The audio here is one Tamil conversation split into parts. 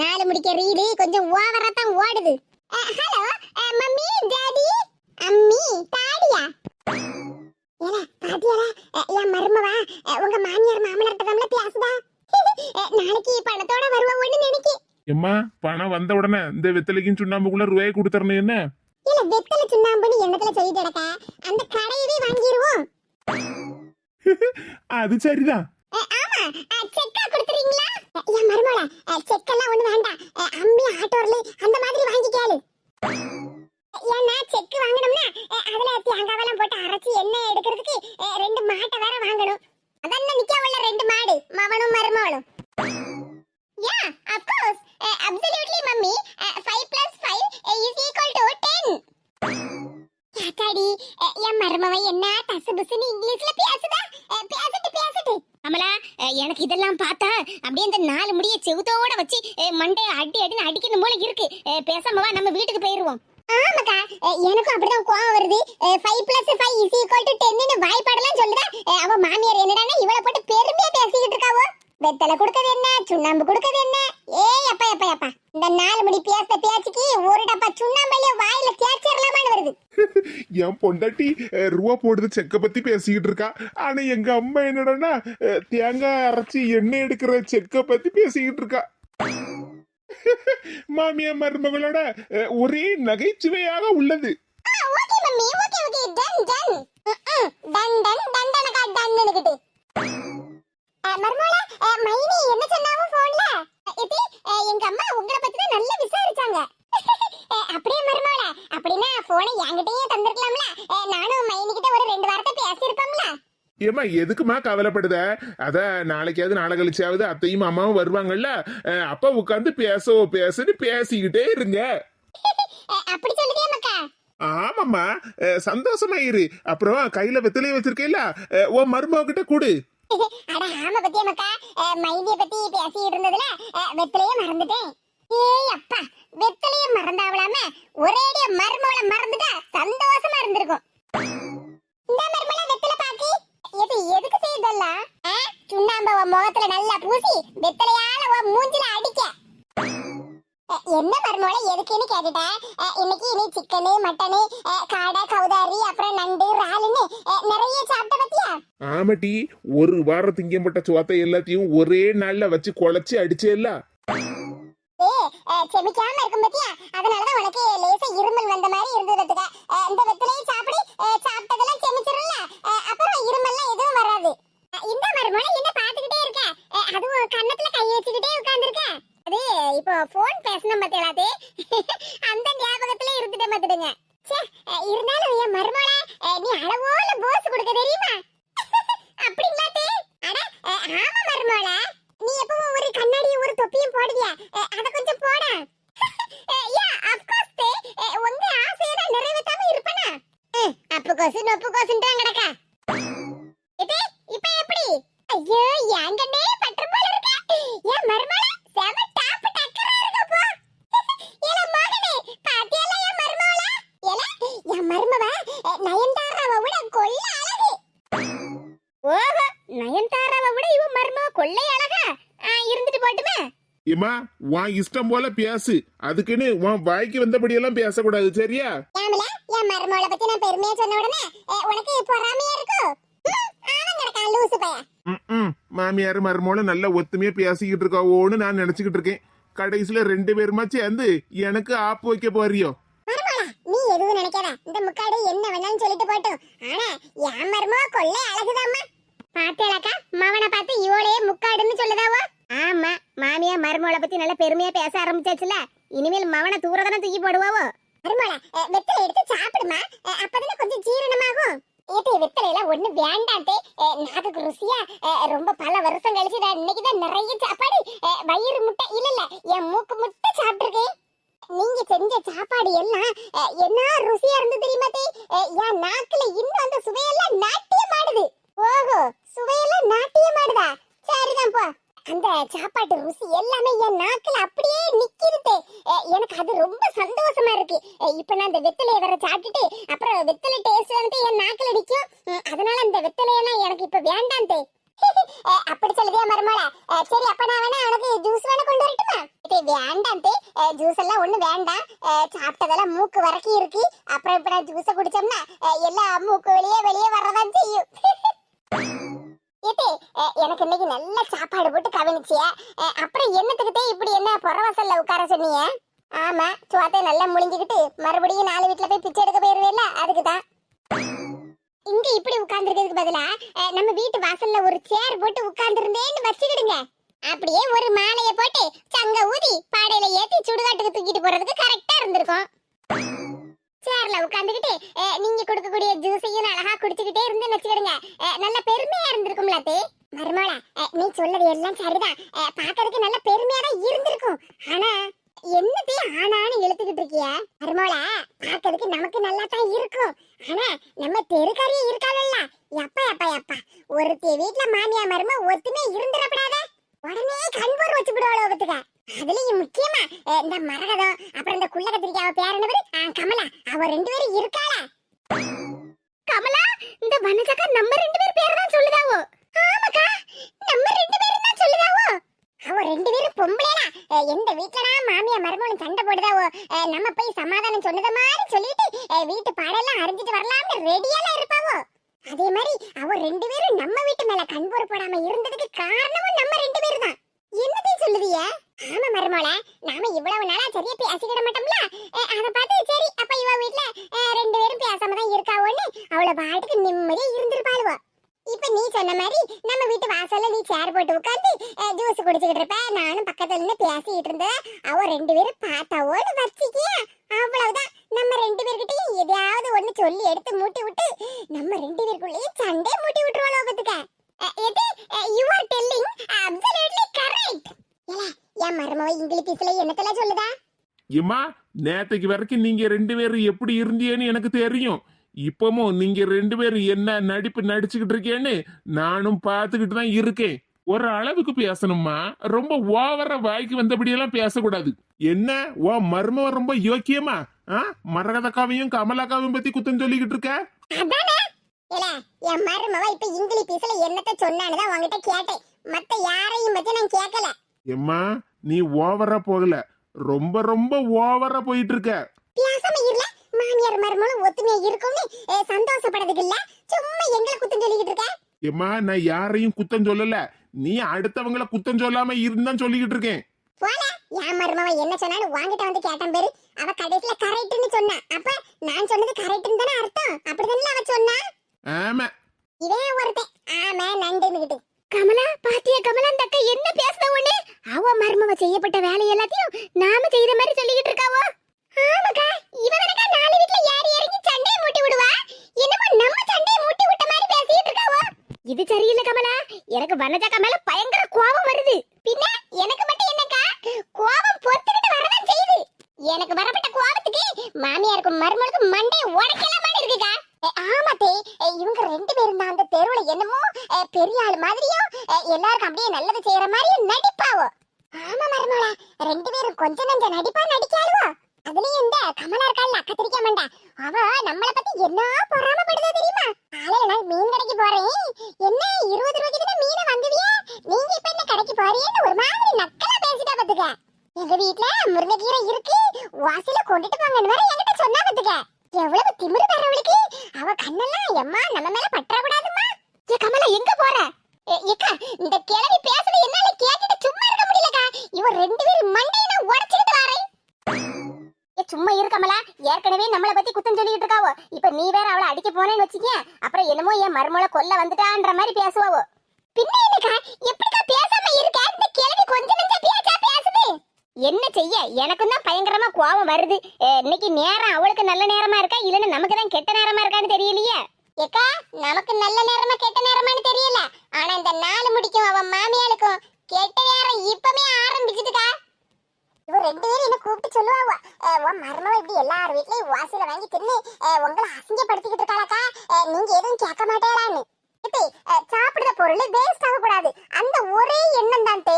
நாலு முடிக்க ரீடு கொஞ்சம் ஓவரா தான் ஓடுது. ஹலோ மம்மி டாடி அம்மி டாடியா ஏல பாத்தியாடா என் மருமவா உங்க மாமியார் மாமனார்ட்ட தான் பேசுதா. நாளைக்கு பணத்தோட வருவோம்னு நினைக்கி. எம்மா பணம் வந்த உடனே இந்த வெத்தலைக்கும் சுண்ணாம்புக்குள்ள ரூபாய் கொடுத்துறணும் என்ன? இல்ல வெத்தலை சுண்ணாம்புன்னு என்னத்துல சொல்லிட்டு கிடக்க, அந்த கடையவே வாங்கிடுவோம். அது சரிதான். ஆமா செக்கா கொடுத்துறீங்களா? என் மருமவளா செக்கெல்லாம் ஒண்ணு வேண்டாம், அம்மி ஆட்டோர்ல அந்த மாதிரி வாங்கிக்காளு. ஏன்னா செக் வாங்கணும்னா அதுல தேங்காவெல்லாம் போட்டு அரைச்சி எண்ணெய் எடுக்கிறதுக்கு 2 மாட்டை வேற வாங்கணும். அதான் நிக்க உள்ள 2 மாடு மவனும் மருமவளும். Yeah of course absolutely mummy 5 + 5 = 10. யாத்தாடி என் மருமவ என்ன டசு புசுன்னு இங்கிலீஷ்ல பேசுதா. பேசிட்டு அமலா எனக்கு இதெல்லாம் பார்த்தா அப்படியே இந்த 4 முடிய செவுத்தோட வச்சு மண்டே அடின்னு அடிக்கணும் போல இருக்கு. பேசாம வா நம்ம வீட்டுக்கு போயிருவோம். ஆமாக்கா எனக்கும் அப்படிதான் கோவம் வருது. 5 + 5 = 10ன்னு வாய்ப்பாடலாம் சொல்லுதா. அவ மாமியார் என்னடான்னா இவளை போட்டு பெருமையா பேசிக்கிட்டு இருக்காவோ. வெத்தலை கொடுக்கறது என்ன, சுண்ணாம்பு கொடுக்கறது என்ன? ஏய் அப்பா அப்பா அப்பா, இந்த 4 முடி பேச்சுக்கு ஒரு டப்பா சுண்ணாம்பைய வாயில தேய்ச்சிரலாமான்னு வருது. என் பொண்டாட்டி ரூபா போடுறது செக்க பத்தி பேசிக்கிட்டு இருக்கா. ஆனா எங்க அம்மா என்னடா தேங்காய் அரைச்சி எண்ணெய் எடுக்கிற செக்க பத்தி பேசிக்கிட்டு இருக்கா. மாமியா மருமகளோட ஒரே நகைச்சுவையாக உள்ளது. ஓகே மம்மி ஓகே டன் டண்டனக்கா டன்னனுக்கிட்டு. மருமகளா மைனி என்ன சொன்னாவோ போன்ல? இது எங்க அம்மா உங்களை பத்தி தான் நல்லா விசாரிச்சாங்க. அப்படியே மருமகளா அப்படினா போனை என்கிட்டயே தந்திருக்கலாம்ல. நானும் மைனி கிட்ட ஒரு 2 வார்த்தை பேசியிருப்போம்ல. ஏமா எதுக்குமா கவலைப்படுத? அத நாளைக்காவது நாளை கழிச்சாவது அத்தையும் அம்மாவும் வருவாங்கல்ல, அப்ப உட்காந்து பேசுன்னு பேசிக்கிட்டே இருங்க. அப்படி சொல்லுதே மக்கா. ஆமாம்மா சந்தோஷமா இரு. அப்புறம் கையில வெத்தலையை வச்சிருக்கேல்ல, உன் மருமக கிட்ட கொடு. அட ஆமா பத்தியா மக்கா, மைனிய பத்தி பேசிட்டு இருந்ததுல வெத்தலையே மறந்துட்டேன். ஏய் அப்பா வெத்தலையே மறந்தாவலாம ஒரேடிய மருமவளை மறந்துட்டா சந்தோஷமா இருந்திருக்கும். இந்த மருமவள வெத்தலை பாக்கி எதுக்கு செய்தல்லாம்? சுண்ணாம்பு உன் முகத்துல நல்லா பூசி வெத்தலையால உன் மூஞ்சில அடிக்க. என்ன மருமவள எதுக்குன்னு கேட்டுட்டேன். இன்னைக்கு நீ சிக்கனு மட்டனு காடை கவுதாரி அப்புறம் நண்டு இறாலுன்னு நிறைய சாப்பிட்ட பத்தியா? ஆமாட்டி, ஒரு வாரம் திங்கப்பட்ட சோத்தை எல்லாத்தையும் ஒரே நாள்ல வச்சு குழச்சி அடிச்சேல்ல. செமிக்காம இருக்கும் பத்தியா, அதனாலதான் உனக்கு லேசா இருமல் வந்த மாதிரி இருந்ததுக்கு. இந்த வெத்தலையை சாப்பிட்டதெல்லாம் செமிச்சிரும்ல, அப்புறம் இருமல்லாம் எதுவும் வராது. இந்த மருமகள என்ன பாத்துக்கிட்டே இருக்க? அதுவும் கண்ணத்துல கை வச்சுக்கிட்டே உட்கார்ந்துருக்க. அது இப்போ போன் பேசணும் பத்தியலாதே, அந்த ஞாபகத்துல இருந்துட்டே பாத்துடுங்க. இருந்தாலும் என் மருமகள நீ அளவோல போஸ் கொடுக்க தெரியுமா? அப்படிங்களா தே? அட ஆமா மருமகள, நீ எப்பவும் ஒரு கண்ணாடியும் ஒரு தொப்பியும் போடுவியா, அத கொஞ்சம் போட. யா ஆஃப் கோர்ஸ் தே, உங்க ஆசையை நிறைவேத்தாம இருப்பனா? அப்பு கோசுன்றாங்க கடக்கா. இது இப்போ எப்படி? ஐயோ யாங்கனே பற்று போல இருக்க. என் மருமகள செம டாப் டக்கரா இருக்க போ. ஏல மகனே பாத்தியல என் மருமகள? ஏல என் மருமவ நயன்தாராவை விட கொள்ள அழகு. ஓஹோ நயன்தாராவை விட இவ மருமவ கொள்ளை அழகா? இருந்துட்டு போட்டுமே. ஏமா உன் இஷ்டம் போல பேசு, அதுக்குன்னு உன் வாய்க்கு வந்தபடியெல்லாம் பேசக்கூடாது சரியா? ஏமல என் மருமவளை பத்தி நான் பெருமையா சொன்ன உடனே உனக்கு பொறாமையா இருக்கும். ஆனங்கடக்கா லூசு பைய. மாமியார் மருமகளும் நல்ல ஒத்துமையா பேசிக்கிட்டு இருக்காவோன்னு நான் நினைச்சுக்கிட்டு இருக்கேன். கடைசியில 2 பேருமா சேர்ந்து எனக்கு ஆப்பு வைக்க போறியோ? மருமவளா நீ எதுவும் நினைக்காத, இந்த முக்காடு என்ன வேணாலும் சொல்லிட்டு போட்டும். ஆனா என் மருமவ கொள்ளை அழகுதாம்மா. பாத்தேலக்கா மவனை பார்த்து இவளே முக்காடுன்னு சொல்லுதாவோ. ஆமா மாமியா மருமவளை பத்தி நல்ல பெருமையா பேச ஆரம்பிச்சாச்சுல, இனிமேல் மவனை தூரதான தூக்கி போடுவாவோ. மருமவள வெத்தலை எடுத்து சாப்பிடுமா, அப்பதானே கொஞ்சம் ஜீரணமாகும். ஏதே வெத்தலையில ஒண்ணு வேண்டாத்தே, நாக்குக்கு ருசியா ரொம்ப பல வருஷம் கழிச்சு இன்னைக்குதான் நிறைய சாப்பாடு வயிறு முட்டை இல்ல என் மூக்கு முட்டை சாப்பிட்டுருக்கேன். நீங்க செஞ்ச சாப்பாடு எல்லாம் என்ன ருசியா இருந்து தெரியுமா தே? என் நாக்குல இன்னும் அந்த சுவையெல்லாம் நாட்டியம் ஆடுது. ஓஹோ சுவையெல்லாம் நாட்டியம் ஆடுதா? சரிதான் போ. அந்த சாப்பாட்டு ருசி எல்லாமே என் நாக்குல அப்படியே நிக்கிருதே. எனக்கு அது ரொம்ப சந்தோஷமா இருக்கு. இப்ப நான் அந்த வெத்தலையை வர சாப்பிட்டுட்டு அப்புறம் வெத்தலை டேஸ்ட் வந்து என் நாக்குல நிக்கும். அதனால அந்த வெத்தலையெல்லாம் எனக்கு இப்ப வேண்டாம் தே. அப்படி சொல்லுதியா மருமகள? சரி அப்ப நான் வேணா உனக்கு ஜூஸ் வேணா கொண்டு வரட்டுமா? வேண்டாம் தே, ஜூஸ் எல்லாம் ஒண்ணு வேண்டாம். சாப்பிட்டதெல்லாம் மூக்கு வரைக்கும் இருக்கு. அப்புறம் இப்ப நான் ஜூஸ குடிச்சோம்னா எல்லாம் மூக்கு வெளியே வெளியே வரதான் செய்யும். ஏத்தே, எனக்கு இன்னைக்கு நல்ல சாப்பாடு போட்டு கவனிச்சிய. அப்புறம் என்னத்துக்கிட்டே இப்படி என்ன புறவாசல்ல உட்கார சொன்னீங்க? ஆமா, சுவாத்தை நல்லா முழிஞ்சுக்கிட்டு மறுபடியும் 4 வீட்டுல போய் பிச்சை எடுக்க போயிருவேல, அதுக்குதான். இங்க இப்படி உட்கார்ந்துருக்கிறதுக்கு பதிலா நம்ம வீட்டு வாசல்ல ஒரு சேர் போட்டு உட்கார்ந்துருந்தேன்னு வச்சுக்கிடுங்க. அப்படியே ஒரு மாலையை போட்டு சங்க ஊதி பாடையில ஏத்தி சுடுகாட்டுக்கு தூக்கிட்டு போறதுக்கு கரெக்டா இருந்திருக்கும். சேர்ல உட்கார்ந்துகிட்டு நீங்க கொடுக்கக்கூடிய ஜூஸையும் அழகா குடிச்சுக்கிட்டே இருந்து வச்சுக்கிடுங்க. நல்ல பெருமையா இருந்திருக்கும்ல தே. மருமோள, நீ சொல்லது எல்லாம் சரிதான். பாக்கிறதுக்கு நல்ல பெருமையா தான் இருந்திருக்கும். ஆனா என்னதே ஆனான்னு இழுத்துக்கிட்டு இருக்கிய? மருமோள, பாக்கிறதுக்கு நமக்கு நல்லா தான் இருக்கும். ஆனா நம்ம தெருக்காரியே இருக்காளல்ல, எப்பா எப்பா எப்பா, ஒருத்தி வீட்டுல மாமியா மரும ஒத்துமே இருந்துடப்படாத, உடனே கண்போர் வச்சு விடுவாளோகத்துக்க. அதுலயும் முக்கியமா இந்த மரகதம், அப்புறம் இந்த குள்ள கத்திரிக்காவ பேர் என்ன பேரு, கமலா, அவ 2 பேரும் இருக்காள. கமலா, இந்த வனஜாக்கா நம்ம 2 பேர் பேர் தான் சொல்லுதாவோ? ஆமாக்கா, நம்ம 2 பேரும் தான் சொல்லுதாவோ. அவ 2 பேரும் பொம்பளையா, எந்த வீட்டுலனா மாமியா மருமகளும் சண்டை போடுதாவோ, நம்ம போய் சமாதானம் சொன்னத மாதிரி சொல்லிட்டு வீட்டு பாடெல்லாம் அறிஞ்சிட்டு வரலாம்னு ரெடியெல்லாம் இருப்பாவோ. அதே மாதிரி அவ 2 பேரும் நம்ம வீட்டு மேல கண்போர் போடாம இருந்ததுக்கு காரணமும் நம்ம 2 பேரும் தான். என்னதே சொல்லுதிய? ஆமா மருமகள, நாம இவ்வளவு நாளா சரியா பேசிக்கிட மாட்டோம்ல, அத பார்த்து சரி அப்ப இவ வீட்ல 2 பேரும் பேசாம தான் இருக்காவோன்னு அவள பாட்டுக்கு நிம்மதியா இருந்திருப்பாளுவோ. இப்ப நீ சொன்ன மாதிரி நம்ம வீட்டு வாசல்ல நீ சேர் போட்டு உட்கார்ந்து ஜூஸ் குடிச்சுக்கிட்டு இருப்ப, நானும் பக்கத்துல நின்று பேசிட்டு இருந்தேன். அவ 2 பேரும் பார்த்தாவோன்னு வச்சிக்கிய, அவ்வளவுதான். நம்ம 2 பேர்கிட்டயும் எதையாவது ஒண்ணு சொல்லி எடுத்து மூட்டி விட்டு நம்ம 2 பேருக்குள்ளேயே சண்டை மூட்டி விட்டுருவாளோ பத்துக்க. You are telling absolutely correct. என் மருமவ இங்கிலீஷ்ல என்னத்தெல்லாம் சொல்லுதா? ஏமா, நேத்தைக்கு வரைக்கும் நீங்க 2 பேரும் எப்படி இருந்தீங்கன்னு எனக்கு தெரியும். இப்பவும் நீங்க 2 பேரும் என்ன நடிப்பு நடிச்சுக்கிட்டு இருக்கேன்னு நானும் பார்த்துக்கிட்டு தான் இருக்கேன். ஒரு அளவுக்கு பேசணுமா, ரொம்ப ஓவரா வாய்க்கு வந்தபடியெல்லாம் பேசக்கூடாது. என்ன ஓ மர்மம் ரொம்ப யோக்கியமா மரகதக்காவையும் கமலாக்காவையும் பத்தி குத்தம் சொல்லிக்கிட்டு இருக்க? அதானே என் மருமவ இப்ப இங்கிலீஷ்ல என்னத்த சொன்னான்னு தான் உன்கிட்ட கேட்டேன். மத்த யாரையும் பத்தி நான் கேட்கல. எம்மா, நீ ஓவரா போகல, ரொம்ப ரொம்ப ஓவரா போயிட்டு இருக்க. பேசாம இல்ல, மாமியார் மருமகளும் ஒத்துமையா இருக்கும்னு சந்தோஷப்படுறதுக்கு இல்ல, சும்மா எங்களை குத்தம் சொல்லிக்கிட்டு இருக்க. எம்மா, நான் யாரையும் குத்தம் சொல்லல, நீ அடுத்தவங்கள குத்தம் சொல்லாம இருந்தான் சொல்லிக்கிட்டு இருக்கேன். போல என் மருமவ என்ன சொன்னாலும் வாங்கிட்ட வந்து கேட்டான் பேரு, அவ கடைசில கரெக்ட்னு சொன்னா. அப்ப நான் சொன்னது கரெக்ட்னு தானே அர்த்தம்? அப்படிதானே அவ சொன்னா? ஆமா, இவன் ஒருத்தன் ஆமா நண்டுன்னுகிட்டு. கமலா, பாத்தியா கமலா, அந்த அக்கா என்ன பேசுத ஒண்ணு? அவ மருமவ செய்யப்பட்ட வேலை எல்லாத்தையும் நாம செய்யற மாதிரி சொல்லிக்கிட்டு இருக்காவோ. ஆமாக்கா, இவனக்கா 4 வீட்ல ஏறி இறங்கி சண்டையை மூட்டி விடுவா, என்னமோ நம்ம சண்டையை மூட்டி விட்ட மாதிரி பேசிட்டு இருக்காவோ. இது சரியில்லை கமலா, எனக்கு வனஜாக்கா மேல பயங்கர கோபம் வருது. பின்ன எனக்கு மட்டும் என்னக்கா கோபம் பொறுத்துக்கிட்டு வரதான் செய்யுது. எனக்கு வரப்பட்ட கோபத்துக்கு மாமியாருக்கும் மருமகளுக்கும் மண்டையை உடைக்கலாம் மாதிரி இருக்குக்கா. ஆமாத்தே, இவங்க 2 பேரும் தான் அந்த தெருவுல என்னமோ பெரிய ஆள் மாதிரியும் எல்லாருக்கும் அப்படியே நல்லது செய்யற மாதிரியும் நடிப்பாவோ. ஆமா மருமகளா, 2 பேரும் கொஞ்சம் நஞ்ச நடிப்பா நடிக்காளுவோ. அதுலயும் இந்த கமலா இருக்காள் கத்திரிக்க மாட்டா, அவ நம்மளை பத்தி என்ன பொறாமப்படுதா தெரியுமா? காலையில நான் மீன் கடைக்கு போறேன், என்ன 20 ரூபாய்க்கு தானே மீனை வாங்குவியா, நீங்க இப்ப என்ன கடைக்கு போறீன்னு ஒரு மாதிரி நக்கலா பேசிட்டா பாத்துக்க. எங்க வீட்டுல முருங்கைக்கீரை இருக்கு, வாசில கொண்டுட்டு போங்கன்னு வேற என்கிட்ட சொன்னா பாத்துக்க. எவ்வளவு திமிரு பெறவளுக்கு, அவ கண்ணெல்லாம் எம்மா நம்ம மேல பற்ற கூடாதுமா. ஏ கமலா, எங்க போற? ஏக்கா, இந்த கிழவி பேசுறது என்னால கேட்டுட்டு சும்மா இருக்க முடியலக்கா. இவ 2 பேரும் மண்டையை நான் உடைச்சிட்டு வரேன். சும்மா இரு கமலா, ஏற்கனவே நம்மளை பத்தி குத்தம் சொல்லிட்டு இருக்காவோ, இப்ப நீ வேற அவளை அடிக்க போனேன்னு வச்சுக்க, அப்புறம் என்னமோ என் மருமகளை கொல்ல வந்துட்டான்ற மாதிரி பேசுவாவோ. பின்ன என்னக்கா, எப்படிக்கா பேசாம இருக்க? இந்த கிழவி கொஞ்சம் நஞ்ச பேச்சா பேசுது. என்ன செய்ய, எனக்கும் தான் பயங்கரமா கோபம் வருது. இன்னைக்கு நேரம் அவளுக்கு நல்ல நேரமா இருக்கா, இல்லன்னு நமக்கு தான் கெட்ட நேரமா இருக்கான்னு தெரியலையே. ஏக்கா, நமக்கு நல்ல நேரமா கெட்ட நேரமான்னு தெரியல, ஆனா இந்த 4 முடிக்கும் அவன் மாமியாளுக்கும் கெட்ட நேரம் இப்பவே ஆரம்பிச்சுதுக்கா. இவ 2 பேரும் என்ன கூப்பிட்டு சொல்லுவாவ, உன் மருமவ இப்படி எல்லார் வீட்லயும் வாசல வாங்கி தின்னு உங்களை அசிங்கப்படுத்திக்கிட்டு இருக்காளக்கா, நீங்க எதுவும் கேட்க மாட்டேறான்னு. சாப்பிடுற பொருள் வேஸ்ட் ஆக கூடாது, அந்த ஒரே எண்ணம் தான் தே.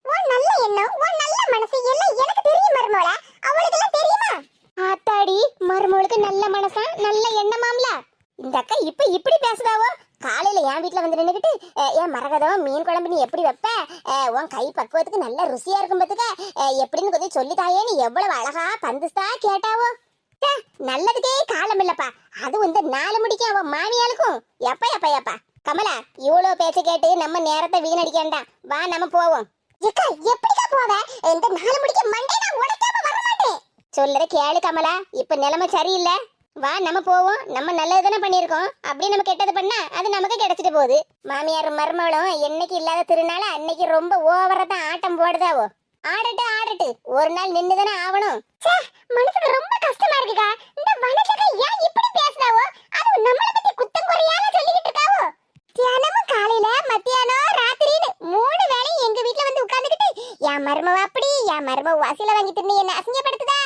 உன் நல்ல எண்ணம், உன் நல்ல மனசு எல்லாம் எனக்கு தெரியும் மருமவள, அவளுக்கு எல்லாம் தெரியுமா? ஆத்தாடி, மருமவளுக்கு நல்ல மனசா நல்ல எண்ணமாம்ல. இந்த அக்கா இப்ப இப்படி பேசுதாவோ. காலையில என் வீட்டுல வந்து நின்னுக்கிட்டு என் மரகதம் மீன் குழம்பு நீ எப்படி வைப்ப, உன் கை பக்குவ சாப்பிடுறதுக்கு நல்ல ருசியா இருக்கும் பத்துக்க. எப்படின்னு கொஞ்சம் சொல்லித்தாயேன்னு எவ்வளவு அழகா பந்துஸ்தா கேட்டாவோ. நல்லதுக்கே காலம் இல்லப்பா. அது இந்த 4 முடிக்கும் அவன் மாமியாளுக்கும். எப்பா எப்பா எப்பா கமலா, இவ்வளவு பேச்ச கேட்டு நம்ம நேரத்தை வீணடிக்கண்டா. வா நம்ம போவோம். எப்படிக்கா போவ? இந்த 4 முடிக்க மண்டே நான் உடைக்காம வர மாட்டேன். சொல்லுற கேளு கமலா, இப்ப நிலைமை சரியில்லை. வா நம்ம போவோம். நம்ம நல்லது தானே பண்ணியிருக்கோம். அப்படியே நம்ம கெட்டது பண்ணா அது நமக்கு கிடைச்சிட்டு போகுது. மாமியார் மருமகளும் என்னைக்கு இல்லாத திருநாள அன்னைக்கு ரொம்ப ஓவரா தான் ஆட்டம் போடுதாவோ. ஆடட்டு ஒரு நாள் நின்னு தானே ஆகணும். மனசுக்கு ரொம்ப கஷ்டமா இருக்குக்கா. இந்த வனஜகா ஏன் இப்படி பேசுறாவோ? அது நம்மள பத்தி குத்தம் குறையால சொல்லிக்கிட்டு இருக்காவோ. தியானமும் காலையில மத்தியானம் ராத்திரின்னு 3 வேளையும் எங்க வீட்ல வந்து உட்கார்ந்துக்கிட்டு என் மருமவ அப்படி என் மருமவ வாசில வாங்கி தின்னு என்ன அசிங்கப்படுத்துதா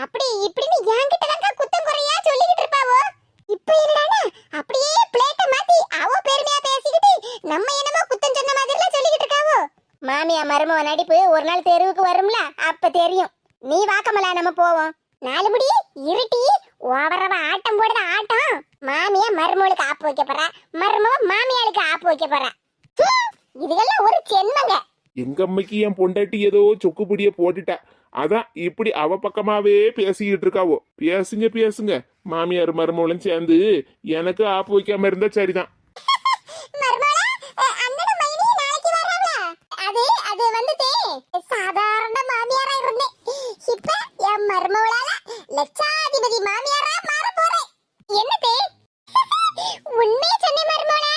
அப்படி இப்படின்னு என்கிட்ட தான் குத்தம் குறையா சொல்லிக்கிட்டு இருப்பாவோ. இப்ப என்னடானா அப்படியே பிளேட்ட மாத்தி அவ பெருமையா பேசிக்கிட்டு நம்ம என்னமோ குத்தம் சொன்ன மாதிரிலாம் சொல்லிக்கிட்டு இருக்காவோ. மாமியா மருமவ நடிப்பு ஒரு நாள் தெருவுக்கு வரும்ல, அப்ப தெரியும். நீ வாக்கமலா நம்ம போவோம். 4 முடி இருட்டி ஓவரவ ஆட்டம் போடுற ஆட்டம். மாமியா மருமகளுக்கு ஆப்பு வைக்க போறா, மருமவ மாமியாளுக்கு ஆப்பு வைக்க போறா. இதுகெல்லாம் ஒரு சென்மங்க. எங்க அம்மைக்கு என் பொண்டாட்டி ஏதோ சொக்குப்பிடிய போட்டுட்டா. அதான் இப்படி அவ பக்கமாவே பேசிக்கிட்டு இருக்காவோ. பேசுங்க மாமியார் மருமகளும் சேர்ந்து எனக்கு ஆப்பு வைக்காம இருந்தா சரிதான். சாதாரண மாமியாரா இருந்தேன், இப்ப என் மருமகளால லட்சாதிபதி மாமியாரா மாற போறேன். என்னதே உண்மையை சொன்ன மருமகளா?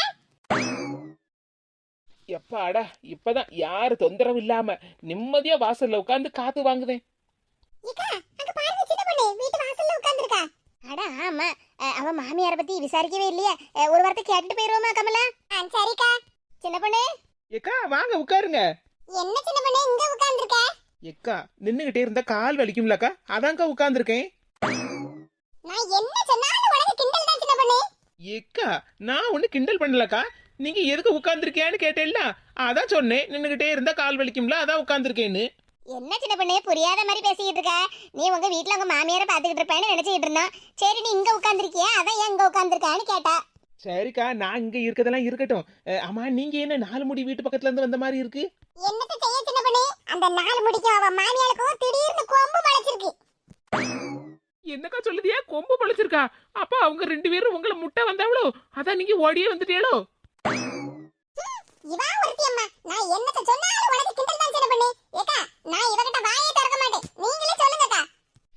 எப்பாடா இப்பதான் யாரு தொந்தரவு இல்லாம நிம்மதியா வாசல்ல உட்கார்ந்து காத்து வாங்குதேன். ஆமா, அவ மாமியார பத்தி விசாரிக்கவே இல்லையே. ஒரு வார்த்தை கேட்டுட்டு போயிருவோமா கமலா? சரிக்கா. சின்ன பொண்ணு ஏக்கா வாங்க உட்காருங்க. என்ன சின்ன பொண்ணு இங்க உட்கார்ந்திருக்க? ஏக்கா நின்னுகிட்டே இருந்தா கால் வலிக்கும்லக்கா, அதான்க்கா உட்கார்ந்துருக்கேன். நான் என்ன சொன்னாலும் உனக்கு கிண்டல் தான் சின்ன பொண்ணு. ஏக்கா நான் ஒண்ணு கிண்டல் பண்ணலக்கா, நீங்க எதுக்கு உட்கார்ந்துருக்கேன்னு கேட்டேல்ல, அதான் சொன்னேன். நின்னுகிட்டே இருந்தா கால் வலிக்கும்ல, அதான் உட்கார்ந்துருக்கேன்னு. என்ன சின்ன பொண்ணு புரியாத மாதிரி பேசிக்கிட்டு இருக்க? நீ உங்க வீட்டுல உங்க மாமியார பாத்துக்கிட்டு இருப்பேன்னு நினைச்சிட்டு இருந்தோம். சரி நீ இங்க உட்கார்ந்துருக்கியா, அதான் ஏன் இங்க உட்கார்ந்துருக்கான்னு கேட்டா. சரிக்கா நான் இங்க இருக்கதெல்லாம் இருக்கட்டும். ஆமா நீங்க என்ன 4 முடி வீட்டு பக்கத்துல இருந்து வந்த மாதிரி இருக்கு? என்னத்த செய்ய சின்ன பொண்ணு, அந்த 4 முடிக்கும் அவ மாமியாருக்கும் திடீர்னு கொம்பு முளைச்சிருக்கு. என்னக்கா சொல்லுதியா கொம்பு முளைச்சிருக்கா? அப்ப அவங்க 2 பேரும் உங்களை முட்டை வந்தாவளோ, அதான் நீங்க ஓடியே வந்துட்டீங்களோ? இவா ஒருத்தி அம்மா, நான் என்னத்த சொன்னாலும் உனக்கு கிண்டல் தான் சின்ன பொண்ணு. ஏக்கா நான் இவகிட்ட வாயே திறக்க மாட்டேன், நீங்களே சொல்லுங்கக்கா.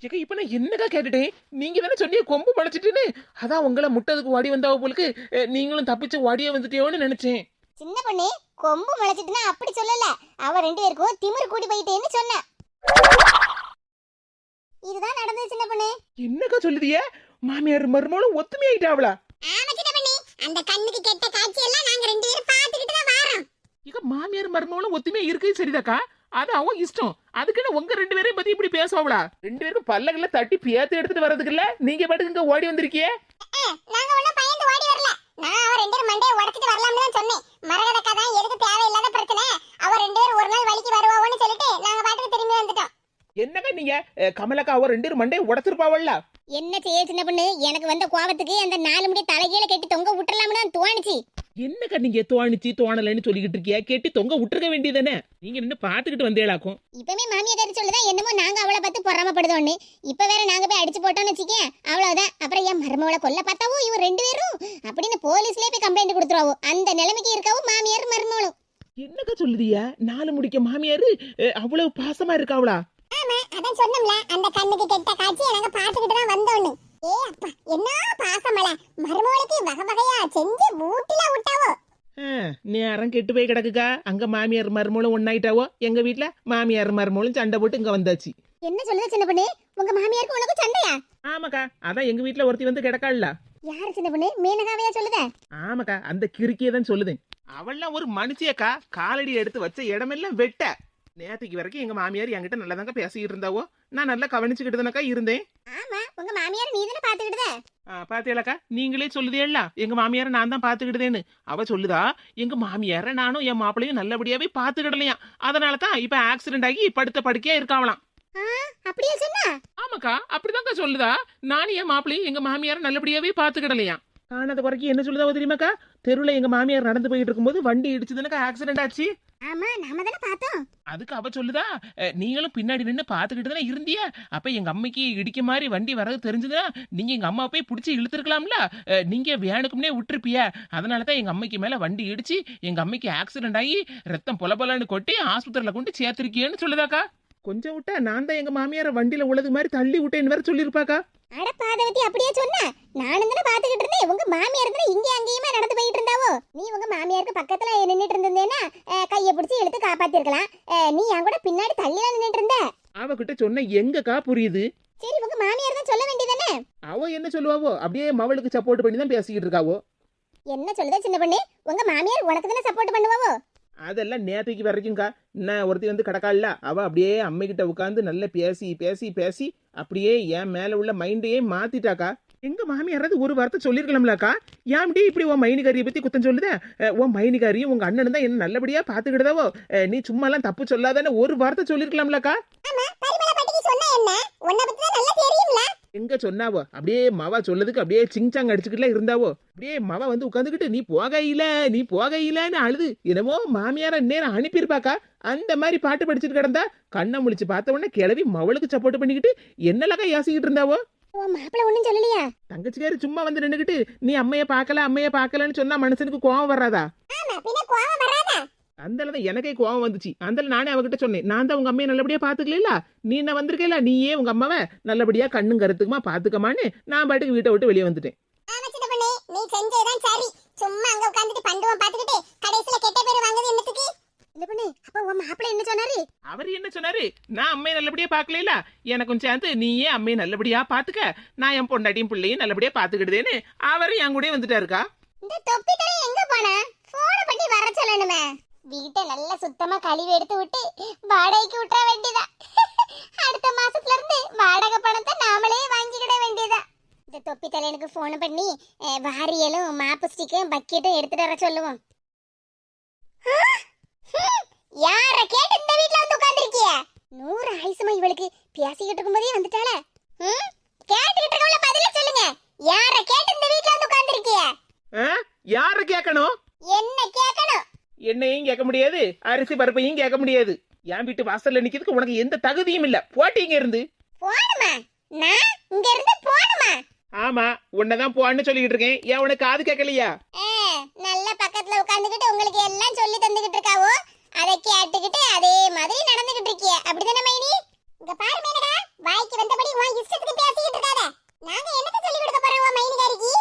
ஏக்கா இப்ப நான் என்னக்கா கேட்டுட்டேன்? நீங்க தானே சொன்னீங்க கொம்பு முளைச்சிட்டுன்னு, அதான் உங்களை முட்டதுக்கு ஓடி வந்தாவ போலுக்கு நீங்களும் தப்பிச்சு ஓடியே வந்துட்டியோன்னு நினைச்சேன். சின்ன பொண்ணு கொம்பு முளைச்சிட்டுனா அப்படி சொல்லல, அவ 2 பேருக்கும் திமிரு கூடி போயிட்டேன்னு சொன்னா. இதுதான் நடந்தது சின்ன பொண்ணு. என்னக்கா சொல்லுதிய? மாமியார் மருமகளும் ஒத்துமையாயிட்டாவளா? ஆமா சின்ன பொண்ணு, அந்த கண்ணுக்கு கெட்ட காட்சி எல்லாம் நாங்க 2 பேரும் பாத்துக்கிட்டு தான் வாரோம். இங்க மாமியார் மருமகளும் ஒத்துமையா இருக்கு சரிதாக்கா, அது அவன் இஷ்டம். அதுக்குன்னு உங்க 2 பேரையும் பத்தி இப்படி பேசுவாங்களா? 2 பேருக்கும் பல்லகல்ல தட்டி பேத்து எடுத்துட்டு வர்றதுக்குல்ல நீங்க பாட்டுக்கு இங்க ஓடி வந்திருக்கியே. நாங்க ஒண்ணும் பயந்து ஓடி வரல. நான் அவ 2 பேரும் மண்டையை உடைச்சிட்டு வரலாம்னு தான் சொன்னேன். மரகதக்கா தான் எதுக்கு தேவையில்லாத பிரச்சனை, அவ 2 பேரும் ஒரு நாள் வலிக்கு வருவாவோன்னு சொல்லிட்டு நாங்க பாட்டுக்கு திரும்பி வந்துட்டோம். என்னக்கா நீங்க கமலக்கா அவ 2 பேரும் மண்டையை உடைச்சிருப்பாவல்ல? என்ன செய்ய சின்ன பொண்ணு, எனக்கு வந்த கோவத்துக்கு அந்த 4 முடி தலைகீழ கட்டி தொங்க விட்டுறலாம்னு தான் தோணுச்சு. என்னக்கா நீங்க தோணலன்னு சொல்லிக்கிட்டு இருக்கியா? கேட்டி தொங்க விட்டுருக்க வேண்டியதானே? நீங்க நின்னு பாத்துக்கிட்டு வந்தேலாக்கும். இப்பவே மாமியா கறி சொல்லுதான் என்னமோ நாங்க அவளை பார்த்து பொறாமப்படுதோன்னு. இப்ப வேற நாங்க போய் அடிச்சு போட்டோம்னு வச்சுக்கேன், அவ்வளவுதான். அப்புறம் என் மருமவளை கொல்ல பார்த்தாவோ இவ 2 பேரும் அப்படின்னு போலீஸ்லயே போய் கம்ப்ளைண்ட் கொடுத்துருவாவோ. அந்த நிலைமைக்கு இருக்காவோ மாமியார் மருமவளும். என்னக்கா சொல்லுதியா? 4 முடிக்க மாமியாரு அவ்வளவு பாசமா இருக்காவளா? ஆமா, அதான் சொன்னோம்ல, அந்த கண்ணுக்கு கெட்ட காட்சியை நாங்க பாத்துக்கிட்டு தான் வந்தோன்னு. ஏ அப்பா என்ன பாசமல, மருமவளுக்கு வகை வகையா செஞ்சு ஊட்டில விட்டாவோ. நேரம் கெட்டு போய் கிடக்குக்கா. அங்க மாமியார் மருமகளும் ஒன்னாயிட்டாவோ, எங்க வீட்டுல மாமியார் மருமகளும் சண்டை போட்டு இங்க வந்தாச்சு. என்ன சொல்லுது சின்ன பொண்ணு, உங்க மாமியாருக்கு உனக்கு சண்டையா? ஆமாக்கா, அதான் எங்க வீட்டுல ஒருத்தி வந்து கிடக்காள்ல. யாரு சின்ன பொண்ணு, மேனகாவையா சொல்லுத? ஆமாக்கா, அந்த கிறுக்கியே தான் சொல்லுதேன். அவள்லாம் ஒரு மனுஷியக்கா, காலடி எடுத்து வச்ச இடமெல்லாம் வெட்ட. நேற்றுக்கு வரைக்கும் எங்க மாமியார் என்கிட்ட நல்லதாங்க பேசிக்கிட்டு இருந்தாவோ, நான் நல்லா கவனிச்சுக்கிட்டு தானக்கா இருந்தேன். ஆமா, உங்க மாமியார் நீ தானே பாத்துக்கிட்டத? பாத்தியாலக்கா, நீங்களே சொல்லுதேல்ல எங்க மாமியார நான் தான் பாத்துக்கிட்டதேன்னு. அவ சொல்லுதா எங்க மாமியார நானும் என் மாப்பிளையும் நல்லபடியாவே பாத்துக்கிடலையா, அதனாலதான் இப்ப ஆக்சிடென்ட் ஆகி படுத்த படுக்கையா இருக்காவலாம். அப்படியே சொன்னா? ஆமாக்கா, அப்படிதான்க்கா சொல்லுதா. நானும் என் மாப்பிளையும் எங்க மாமியார நல்லபடியாவே பாத்துக்கிடலையா. காணாத குறைக்கு என்ன சொல்லுதா தெரியுமாக்கா? தெருவுல எங்க மாமியார் நடந்து போயிட்டு இருக்கும்போது வண்டி இடிச்சுதுனாக்கா ஆக்சிடென்ட் ஆச்சு. ஆமா நாம தானே பார்த்தோம். அதுக்கு அவ சொல்லுதா, நீங்களும் பின்னாடி நின்று பாத்துக்கிட்டு தானே இருந்திய, அப்ப எங்க அம்மைக்கு இடிக்க மாதிரி வண்டி வரது தெரிஞ்சதுன்னா நீங்க எங்க அம்மா போய் பிடிச்சி இழுத்துருக்கலாம்ல, நீங்க வேணுக்கும்னே விட்டுருப்பிய. அதனாலதான் எங்க அம்மைக்கு மேல வண்டி இடிச்சு எங்க அம்மைக்கு ஆக்சிடென்ட் ஆகி ரத்தம் பொல பொலன்னு கொட்டி ஆஸ்பத்திரியில கொண்டு சேர்த்திருக்கியேன்னு சொல்லுதாக்கா. கொஞ்சம் விட்டா நான் தான் எங்க மாமியார வண்டியில உழுது மாதிரி தள்ளி விட்டேன்னு வேற சொல்லிருப்பாக்கா. அட பாதவதி அப்படியே சொன்னா, நானும் தானே பாத்துக்கிட்டு இருந்தேன். உங்க மாமியார் தானே இங்க அங்கேயுமா நடந்து போயிட்டு இருந்தாவோ. நீ உங்க மாமியாருக்கு பக்கத்துல நின்னுட்டு இருந்தேன்னா கைய பிடிச்சி இழுத்து காப்பாத்திருக்கலாம். நீ என் கூட பின்னாடி தள்ளிலாம் நின்னுட்டு இருந்த. அவகிட்ட சொன்ன எங்கக்கா புரியுது? சரி உங்க மாமியார் தான் சொல்ல வேண்டியதானே. அவ என்ன சொல்லுவாவோ, அப்படியே மவளுக்கு சப்போர்ட் பண்ணி தான் பேசிக்கிட்டு இருக்காவோ. என்ன சொல்லுதா சின்ன பொண்ணு, உங்க மாமியார் உனக்கு தானே சப்போர்ட் பண்ணுவாவோ. அதெல்லாம் நேற்றுக்கு வரைக்கும்க்கா. என்ன ஒருத்தி வந்து கிடக்கால, அவ அப்படியே அம்மைக்கிட்ட உட்காந்து நல்லா பேசி பேசி பேசி அப்படியே என் மேல உள்ள மைண்டையே மாத்திட்டாக்கா. எங்க மாமியாராவது ஒரு வார்த்தை சொல்லிருக்கலாம்லக்கா. ஏன்டி இப்படி உன் மைனிகாரியை பத்தி குத்தம் சொல்லுத? உன் மைனிகாரியும் உங்க அண்ணனும் தான் என்ன நல்லபடியா பாத்துக்கிட்டதாவோ. நீ சும்மா எல்லாம் தப்பு சொல்லாதானே ஒரு வார்த்தை சொல்லிருக்கலாம்லக்கா. எங்க சொன்னாவோ, அப்படியே மவ சொல்லதுக்கு அப்படியே சிங்சாங் அடிச்சுக்கிட்டுல இருந்தாவோ. அப்படியே மவ வந்து உட்காந்துக்கிட்டு நீ போகையிலன்னு அழுது என்னமோ மாமியார நேரம் அனுப்பியிருப்பாக்கா. அந்த மாதிரி பாட்டு படிச்சுட்டு கிடந்தா கண்ணை முழிச்சு பார்த்த உடனே கிளவி மவளுக்கு சப்போர்ட் பண்ணிக்கிட்டு என்னலக்கா யாசிக்கிட்டு இருந்தாவோ. மாப்பிள்ள ஒண்ணும் சொல்லலையா? தங்கச்சிக்காரு சும்மா வந்து நின்னுக்கிட்டு நீ அம்மைய பாக்கலன்னு சொன்னா மனுஷனுக்கு கோவம் வராதா? அந்தளதான் எனக்கே கோவம் வந்துச்சு. அந்தல நானே அவகிட்ட சொன்னேன், நான் தான் உங்க அம்மையை நல்லபடியா பாத்துக்கல, நீ என்ன வந்திருக்கல, நீயே உங்க அம்மாவை நல்லபடியா கண்ணும் கருத்துக்குமா பாத்துக்கமான்னு நான் பாட்டுக்கு வீட்டை விட்டு வெளியே வந்துட்டேன். நீ செஞ்சேதான் சரி. சும்மா அங்க உட்கார்ந்துட்டு பண்டுவம் பாத்துக்கிட்டு கடைசில கெட்ட பேர் வாங்குது என்னத்துக்கு? இல்ல பண்ணு, அப்ப உன் மாப்பிள்ளை என்ன சொன்னாரு? அவர் என்ன சொன்னாரு, நான் அம்மையை நல்லபடியா பாக்கல, எனக்கும் சேர்ந்து நீயே அம்மையை நல்லபடியா பாத்துக்க, நான் என் பொண்டாட்டியும் பிள்ளையும் நல்லபடியா பாத்துக்கிட்டேன்னு அவரும் என் கூட வந்துட்டாருக்கா. இந்த தொப்பி தலை எங்க போன? போன பண்ணி வர சொல்லணுமே. வீட்டை நல்லா சுத்தமா கழுவி எடுத்து விட்டு வாடகைக்கு விட்டுற வேண்டியதா. அடுத்த மாசத்துல இருந்து வாடகை பணத்தை நாமளே வாங்கிக்கிட வேண்டியதா. இந்த தொப்பி தலையனுக்கு போன் பண்ணி வாரியலும் மாப்பு ஸ்டிக்கும் பக்கெட்டும் எடுத்துட்டு வர சொல்லுவோம். யார கேட்டு இந்த வீட்ல வந்து உட்கார்ந்திருக்கிய? 100 ஆயுசுமா இவளுக்கு பேசிக்கிட்டு இருக்கும்போதே வந்துட்டாளே. கேட்டுக்கிட்டு இருக்கவள பதில சொல்லுங்க. யார கேட்டு இந்த வீட்ல வந்து உட்கார்ந்திருக்கிய? யார கேட்கணும்? என்ன கேட்கணும்? என்னையும் கேட்க முடியாது, அரிசி பருப்பையும் கேட்க முடியாது. என் வீட்டு வாசல்ல நிக்கிறதுக்கு உனக்கு எந்த தகுதியும் இல்ல. போட்டீங்க இருந்து போணுமா? நான் இங்க இருந்து போணுமா? ஆமா, உன்னதான் போன்னு சொல்லிட்டு இருக்கேன். ஏன் உனக்கு காது கேட்கலையா? நல்ல பக்கத்துல உட்கார்ந்துகிட்டு உங்களுக்கு எல்லாம் சொல்லி தந்துகிட்டு இருக்காவோ, அதை கேட்டுக்கிட்டு அதே மாதிரி நடந்துகிட்டு இருக்கிய. அப்படிதானே மைனி? இங்க பாரு மேனகா, வாய்க்கு வந்தபடி உன் இஷ்டத்துக்கு பேசிக்கிட்டு இருக்காத. நாங்க என்னத்த சொல்லி கொடுக்க போறோம் உன் மைனிகாரிக்கு?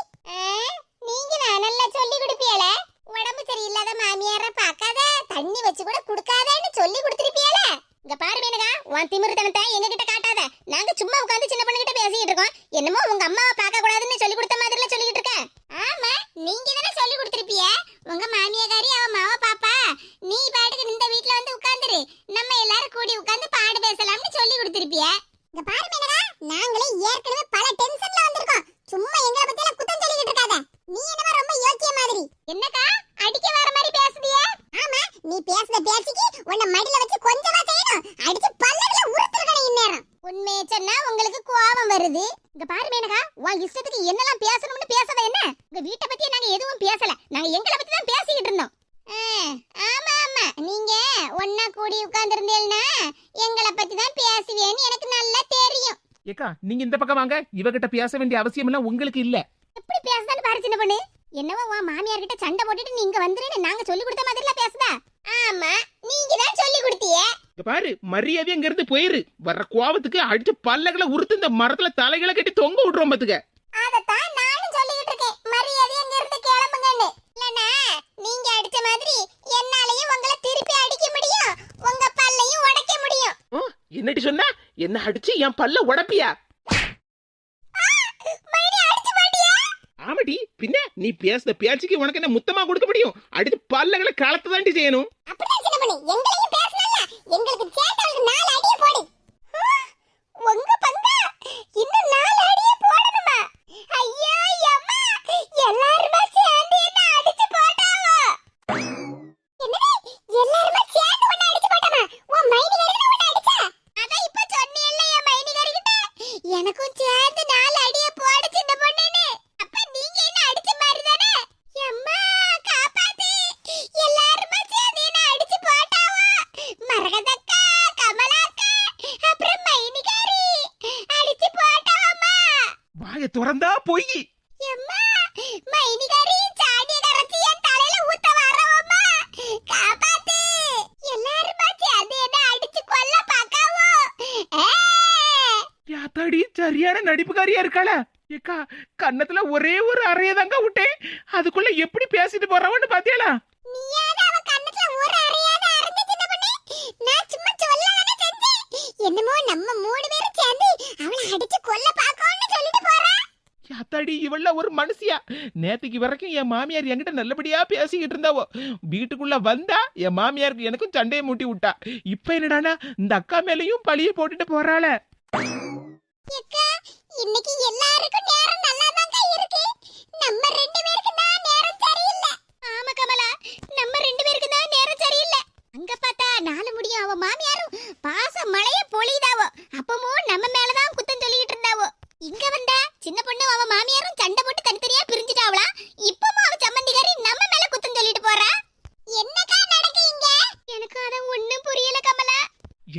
நீங்க நல்லா சொல்லி கொடுப்பியல. உடம்பு சரியில்லாத மாமியார பாக்காத, தண்ணி வச்சு கூட குடுக்காதன்னு சொல்லி கொடுத்திருப்பியல. இங்க பாரு மேனகா, உன் திமிருத்தனத்தை எங்க கிட்ட காட்டாத. நாங்க சும்மா உட்கார்ந்து சின்ன பொண்ணு கிட்ட பேசிக்கிட்டு இருக்கோம். என்னமோ உங்க அம்மாவை பார்க்க கூடாதுன்னு சொல்லி கொடுத்த மாதிரில சொல்லிட்டு இருக்க. ஆமா, நீங்க தானே சொல்லி கொடுத்திருப்பிய. உங்க மாமியாரி அவ மாவ பாப்பா, நீ பாட்டுக்கு இந்த வீட்ல வந்து உட்கார்ந்துரு, நம்ம எல்லாரும் கூடி உட்கார்ந்து பாடு பேசலாம்னு சொல்லி கொடுத்திருப்பிய. இங்க பாரு மேனகா, நாங்களே ஏற்கனவே பல டென்ஷன்ல வந்திருக்கோம். சும்மா எங்களை பத்தி எல்லாம் குத்தம் சொல்லிட்டு இருக்காத. நீ என்னமா ரொம்ப யோக்கிய மாதிரி. என்னக்கா அடிக்க வர மாதிரி பேசுதியே? ஆமா, நீ பேசுற பேச்சுக்கு உன்னை மடியில வச்சு கொஞ்சமா செய்யணும். அடிச்சு பல்லல உருத்துறணும் இந்நேரம். உண்மையை சொன்னா உங்களுக்கு கோபம் வருது. இங்க பாரு மேனகா, உன் இஷ்டத்துக்கு என்னெல்லாம் பேசணும்னு பேசத என்ன? உங்க வீட்டை பத்தி நாங்க எதுவும் பேசல, நாங்க எங்களை பத்தி தான் பேசிக்கிட்டு இருந்தோம். ஆமா ஆமா, நீங்க ஒன்னா கூடி உட்கார்ந்து இருந்தேன்னா எங்களை பத்தி தான் பேசுவேன்னு எனக்கு நல்லா தெரியும். ஏக்கா, நீங்க இந்த பக்கம் வாங்க. இவகிட்ட பேச வேண்டிய அவசியம் எல்லாம் உங்களுக்கு இல்ல. எப்படி பேசுதான்னு பாரு சின்ன பொண்ணு. என்னவோ உன் மாமியார் கிட்ட சண்டை போட்டுட்டு நீங்க வந்துருன்னு நாங்க சொல்லி கொடுத்த மாதிரிலாம் பேசுதா? ஆமா, நீங்க தான் சொல்லி கொடுத்தீங்க. இங்க பாரு, மரியாதை அங்க இருந்து போயிரு. வர்ற கோவத்துக்கு அடிச்சு பல்லகளை உருத்து இந்த மரத்துல தலைகளை கட்டி தொங்க விடுறோம் பாத்துக்க. அதத்தான் நானும் சொல்லிட்டு இருக்கேன், மரியாதை அங்க இருந்து கிளம்புங்கன்னு. இல்லனா நீங்க அடிச்ச மாதிரி என்னாலயும் உங்களை திருப்பி அடிக்க முடியும், உங்க பல்லையும் உடைக்க முடியும். என்னடி சொன்னா? என்ன அடிச்சு என் பல்ல உடைப்பியா? ஆமாடி, பின்ன நீ பேசுற பேச்சுக்கு உனக்கு என்ன முத்தமா கொடுக்க முடியும்? அடிச்சு பல்லகளை களத்து தாண்டி செய்யணும். அப்படிதான் சின்ன பொண்ணு, எங்களையும் பேசணும்ல, எங்களுக்கு சேர்த்தவளுக்கு 4 அடியே போடு. உங்க பங்கா இன்னும் 4 அடியே போடணுமா? ஐயோ அம்மா, எல்லாரும் சேர்ந்து என்ன அடிச்சு போட்டாவோ. என்னடி எல்லாரும் சேர்ந்து உன்னை அடிச்சு போட்டாமா? உன் மைனிகாரிக்கு உன்னை அடிச்சா? அத இப்ப சொன்னீல்ல என் மைனிகாரிகிட்ட, எனக்கும் சேர்ந்து 4 அடியே போடு சின்ன பொண்ணுன்னு. அப்ப நீங்க என்ன அடிச்ச மாதிரி தானே? அம்மா காப்பாத்து, எல்லாரும் சேர்ந்து என்ன அடிச்சு போட்டாவோ. துறந்தா பொய். எம்மா மைனிகாரி சாடிய கரைச்சி என் தலையில ஊத்த வரவம்மா, காப்பாத்து. எல்லாரும் சேர்ந்து என்ன அடிச்சு கொல்ல பாக்காவோ. யாத்தாடி சரியான நடிப்புக்காரியா இருக்காள. ஏக்கா கன்னத்துல ஒரே ஒரு அறையதாங்க விட்டேன், அதுக்குள்ள எப்படி பேசிட்டு போறவன்னு பாத்தியாளா? நீயாவது அவ கண்ணத்துல ஒரு அறையாத அரைஞ்ச சின்ன பொண்ணு, நான் சும்மா சொல்லதானே செஞ்சேன். என்னமோ நம்ம 3 பேரும் சேர்ந்து அவளை அடிச்சு கொல்ல பாக்கோன்னு சொல்லிட்டு போறா. யாத்தாடி இவள ஒரு மனுஷியா. நேத்துக்கு வரைக்கும் என் மாமியார் என்கிட்ட நல்லபடியா பேசிக்கிட்டு இருந்தாவோ, வீட்டுக்குள்ள வந்தா என் மாமியாருக்கு எனக்கும் சண்டையை மூட்டி விட்டா. இப்ப என்னடானா இந்த அக்கா மேலயும் பழிய போட்டுட்டு போறாள. ஏக்கா இன்னைக்கு எல்லாருக்கும் நேரம் நல்லாதாங்க இருக்கு, நம்ம 2 பேருக்கு தான் நேரம் சரியில்லை. ஆமா கமலா, நம்ம 2 பேருக்கு தான் நேரம் சரியில்லை. அங்க பார்த்தா 4 முடியும் அவ மாமியாரும் பாச மழைய பொழிதாவோ, அப்பவும் நம்ம மேலதான் குத்தம் சொல்லிட்டு இருந்தாவோ. இங்க வந்தா சின்ன பொண்ணு அவ மாமியாரும் சண்டை போட்டு தனித்தனியா பிரிஞ்சுட்டாவளா, இப்பவும் அவ சம்மந்திகாரி நம்ம மேல குத்தம் சொல்லிட்டு போறா. என்னக்கா நடக்குங்க? எனக்கு அத ஒண்ணும் புரியல கமலா.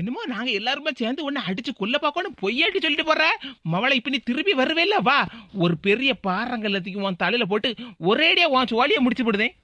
என்னமோ நாங்க எல்லாருமே சேர்ந்து உன்னை அடிச்சு கொல்ல பாக்கணும் பொய்யாட்டி சொல்லிட்டு போற. மவளை இப்ப நீ திரும்பி வருவேல்ல, வா ஒரு பெரிய பாறங்கல்லத்தையும் உன் தலையில போட்டு ஒரேடியா உன் சோழிய முடிச்சு விடுதேன்.